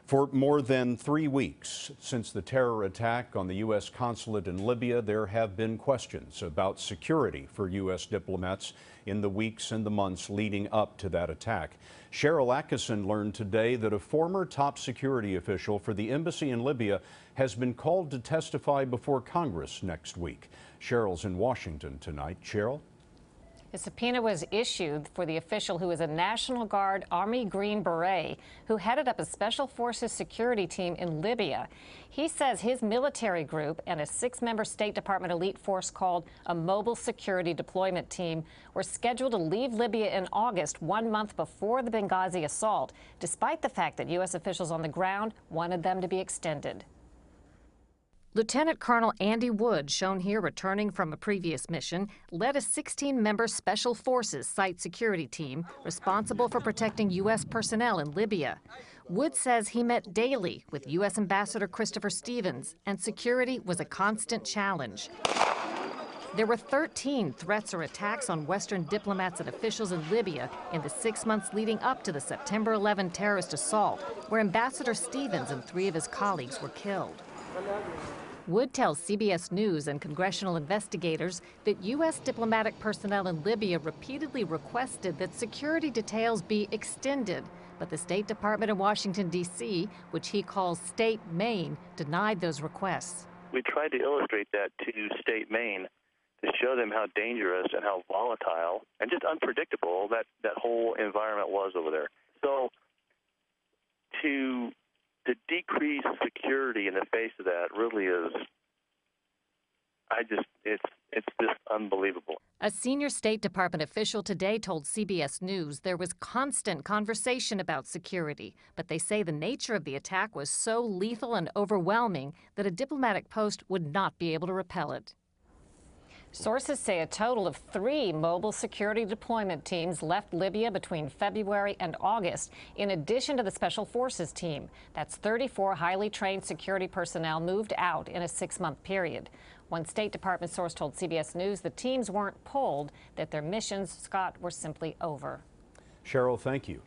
For more than 3 weeks since the terror attack on the U.S. consulate in Libya, there have been questions about security for U.S. diplomats in the weeks and the months leading up to that attack. Cheryl Atkinson learned today that a former top security official for the embassy in Libya has been called to testify before Congress next week. Cheryl's in Washington tonight. Cheryl? A subpoena was issued for the official who is a National Guard Army Green Beret who headed up a Special Forces security team in Libya. He says his military group and a 6-member State Department elite force called a Mobile Security Deployment Team were scheduled to leave Libya in August, 1 month before the Benghazi assault, despite the fact that U.S. officials on the ground wanted them to be extended. Lieutenant Colonel Andy Wood, shown here returning from a previous mission, led a 16-member Special Forces site security team responsible for protecting U.S. personnel in Libya. Wood says he met daily with U.S. Ambassador Christopher Stevens, and security was a constant challenge. There were 13 threats or attacks on Western diplomats and officials in Libya in the 6 months leading up to the September 11 terrorist assault, where Ambassador Stevens and 3 of his colleagues were killed. Wood tells CBS News and congressional investigators that U.S. diplomatic personnel in Libya repeatedly requested that security details be extended, but the State Department in Washington, D.C., which he calls State Maine, denied those requests. We tried to illustrate that to State Maine to show them how dangerous and how volatile and just unpredictable that whole environment was over there. So to decrease security in the face of that really is, it's just unbelievable. A senior State Department official today told CBS News there was constant conversation about security, but they say the nature of the attack was so lethal and overwhelming that a diplomatic post would not be able to repel it. Sources say a total of 3 mobile security deployment teams left Libya between February and August, in addition to the Special Forces team. That's 34 highly trained security personnel moved out in a 6-month period. One State Department source told CBS News the teams weren't pulled, that their missions, Scott, were simply over. Cheryl, thank you.